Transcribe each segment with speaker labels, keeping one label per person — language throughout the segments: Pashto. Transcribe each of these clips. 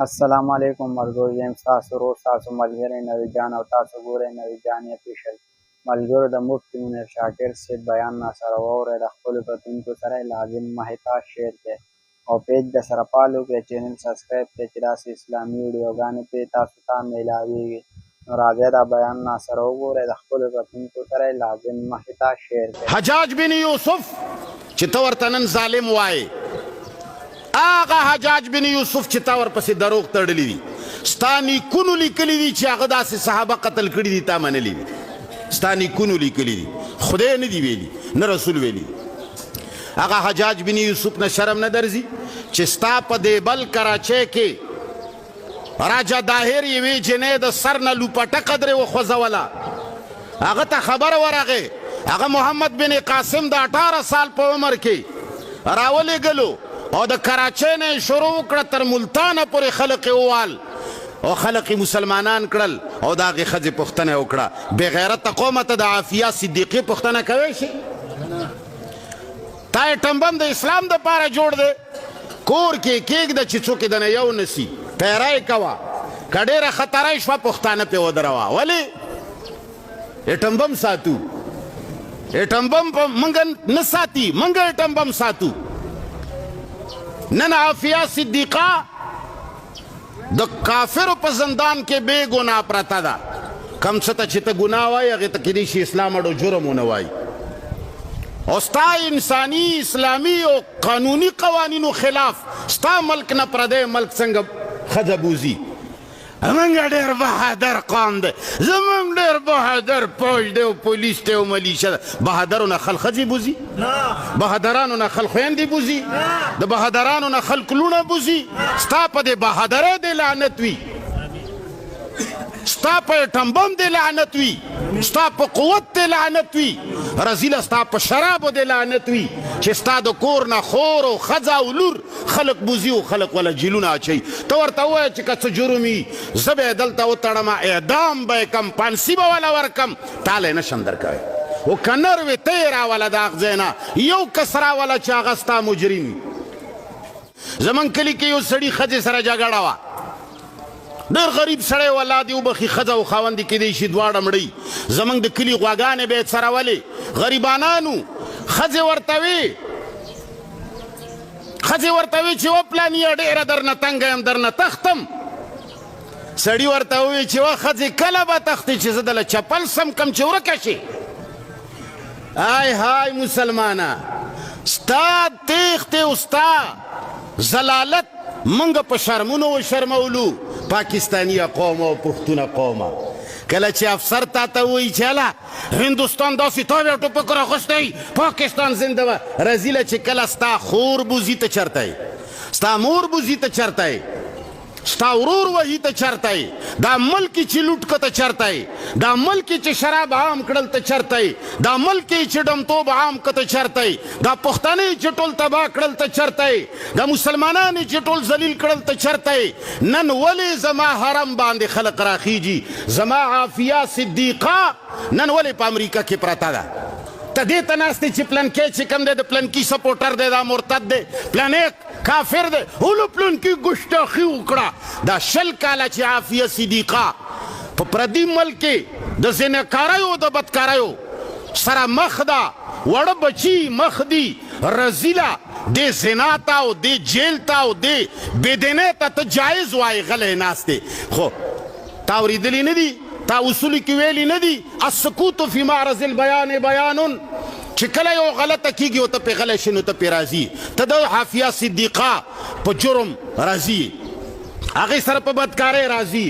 Speaker 1: السلام علیکم ملګرو، یم ستاسو ورور ستاسو ملګری نوید جان او تاسو ګورئ نوید جان افیشل. ملګرو، د مفتی منیر شاکر صاحب بیان راسره واورئ، د خپلو کتونکو سره یې لازم محتاط شیر کړئ او پیج درسره فالو کړئ، چینل سبسکرایب کړئ چې داسې اسلامي ویډیوګانې پرې تاسو ته میلاویږي. نو راځئ دا بیان راسره وګورئ، د خپلو کتونکو سره یې لازم محتاط شیر کړئ.
Speaker 2: حجاج بن یوسف چې ته ورته نن ظالم وایې، هغه حجاج بن یوسف چې تا ورپسې دروغ تړلی دي، ستا نیکونو لیکلي دي چې هغه داسې صحابه قتل کړي دي، تا منلي دي. ستا نیکونو لیکلي دي، خدای نه دي ویلي، نه رسول ویلي. هغه حجاج بن یوسف نه شرم نه درځي چې ستا په دیبل کراچۍ کې راجا داهر یوې جنۍ د سر نه لوپټه قدرې وخوځوله، هغه ته خبر ورغې، هغه محمد بن قاسم د 18 سال په عمر کې راولېږلو او د کراچۍ نه یې شروع وکړه تر ملتانه پورې خلق یې ووال او خلق یې مسلمانان کړل او د هغې ښځې پوښتنه یې وکړه. بېغیرته قومه ته د عافیه صدیقې پوښتنه کوی شي؟ تا یې ټمبم د اسلام دپاره جوړ دی، کور کې کېږده چې څوک یې دنه یو نسي، پیره یې کوه، که ډېره خطره یې شوه پښتانه پرې ودروه. ولې یې ټمبم ساتو؟ یې ټمبم موږ نه ساتي، موږ یې ټمبم ساتو. نن عافیه صدیقه د کافرو په زندان کې بې ګناه پرته ده. کم څه ته چې ته ګناه وایي هغې ته کیدای شي اسلام اړو جرم ونه وایي. او ستا انساني اسلامي او قانوني قوانینو خلاف ستا ملک نه پردی ملک څنګه ښځه بوځي؟ زمونږ ډېر بهادر قوم دی، زمونږ ډېر بهادر پوج دی او پولیس دی او ملیشه ده. بهادرو نه خل ښځې بوځي؟ بهادرانو نه خل خویندې بوځي؟ د بهادرانو نه خلک لوڼه بوځي؟ ستا په دې بهادرۍ دې لعنت وي، ستا په ټمبم دې لعنت وي، ستا په قوت دې لعنت وي، رزیله ستا په شرابو دې لعنت وي چې ستا د کور نه خور او ښځه او لور خلک بوځي او خلک وله جیلونه اچوي. ته ورته ووایه چې که څه جرم وي زه به یې دلته وتړم، اعدام به یې کم، پانسي به وله ورکم، تاله یې نشم درکوی. او که نر وې ته یې راوله د هغ ځای نه، یو کس راوله چې هغه ستا مجرم وي. زمونږ کلي کې یو سړي ښځې سره جګړه وه، ډېر غریب سړی والله دې وبخي، ښځه او خاوند یې کیدای شي دواړه مړی. زمونږ د کلي غواګانې به یې څرولې، غریبانانو. ښځې ورته وی چې و پلانیه ډېره درنه تنګه یم، درنه تختم. سړي ورته ووی چې و ښځې کله به تختې چې زه دله چپل سم کم چې ورکه شي؟ ای های مسلمانه، ستا تیښتې او ستا ضلالت موږ په شرمونو وشرمولو، پاکستانی قوم او پښتونه قومه. کله چې افسر تا ته وایي چې هله هندوستان داسې تا بیا ټوپک راخوستی، پاکستان زنده وه. رزیله چې کله ستا خور بوځي ته چېرته یې؟ ستا مور بوځي ته چېرته یې؟ ستا ورور وهي ته چېرته یې؟ دا ملک چې لوټ که ته چېرته یې؟ دا ملک چې شراب عام کړل ته چېرته یې؟ دا ملک چې ډمتوب عام که ته چېرته یې؟ دا پښتنې چې ټول تباه کړل ته چېرته یې؟ دا مسلمانانې چې ټول ذلیل کړل ته چېرته یې؟ نن ولې زما حرم باندې خلق راخیږي؟ زما عافیه صدیقه نن ولې په امریکا کې پرته ده؟ ته دې ته ناست چې پلنکی چې کوم دی د پلنکي سپورټر دی، دا مرتد دی، پلنی کافر دی، هلو پلنکي ګستاخي وکړه. دا 20 کاله چې عافیه صدیقه په پردي ملک کې د زینهکاریو د بدکاریو سره مخ ده، وړه بچي مخ دي، رزیله دې زنا ته او دې جیل ته او دې بېدینۍ ته ته جایز وایې غلی ناست دی. خو تا اورېدلي نه دي، تا اصولو کې ویلي نه دي السکوت فی معرض البیان بیانون، چې کله یو غلطه کېږي او ته پرې غلی شي نو ته پرې راځي. ته د عافیه صدیقه په جرم راځي، هغې سره په بدکارۍ راځي،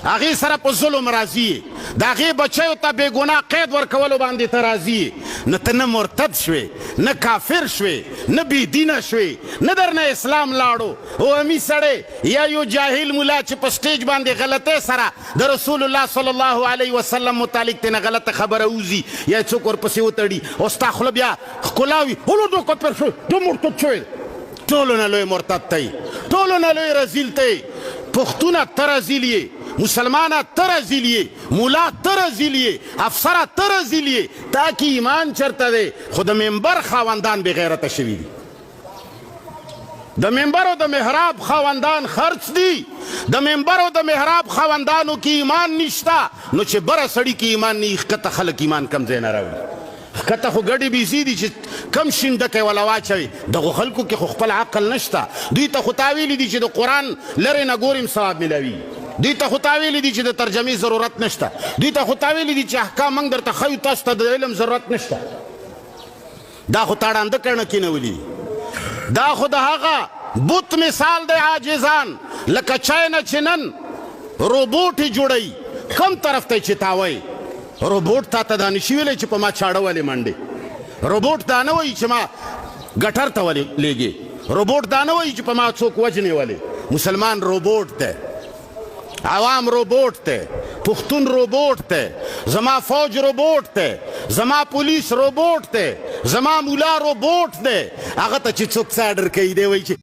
Speaker 2: هغې سره په ظلم راځي، د هغې بچیو ته بې ګناه قید ورکولو باندې ته راځي. نو ته نه مرتد شوې، نه کافر شوې، نه بېدینه شوې، نه درنه اسلام لاړو. اوهمي سړی یا یو جاهل ملا چې په سټیج باندې غلطۍ سره د رسول الله صلی الله علیه وسلم متعلق تېنه غلطه خبره وځي یا څوک ورپسې وتړي او ستا خوله بیا ښکلا وي، هلو دو کفر شوی، ته مرتد شوی. ټولو نه لوی مرتد ته یې، ټولو نه لوی رزیل ته یې. پښتونه ته رزیل یې، مسلمانه ته رزیل یې، مولا ته رزیل یې، افسره ته رزیل یې. تا کې ایمان چېرته دی؟ خو د منبر خاوندان بې غیرته شوي دي، د منبر او د محراب خاوندان خرڅ دي. د منبر او د محراب خاوندانو کې ایمان نشتا نو چې بره سړي کې ایمان نه ښکته خلک ایمان کم ځای نه راوړي. ښکته خو ګډې بیزي دي چې کم شینډکی ولا واچوي. دغو خلکو کې خو خپل عقل نشته. دوی ته خو تاویلي دي چې د قرآن لرې نه ګوریم ثواب ملوي. دوی ته خو تاویلي دي چې د ترجمې ضرورت نشته. دوی ته خو تاویلي دي چې احکام موږ درته ښیو تاسو ته د علم ضرورت نشته. دا خو تاړانده کڼه کینولي. دا خو د هغه بت مثال دی عاجزان لکه چاینا چې نن روبوټ یې جوړوي کم طرف ته چې تاوی. روبوټ تا ته دا نشي ویلی چې په ما چاړه ولې منډې. روبوټ دا نه وایي چې ما ګټر ته ولې لیږې. روبوټ دا نه وایي چې په ما څوک وجنې ولې. مسلمان روبوټ دی، عوام روبوټ دی، پښتون روبوټ دی، زما فوج روبوټ دی، زما پولیس روبوټ دی، زما مولا روبوټ دی. هغه ته چې څوک څه اډر کوي دی وایي چې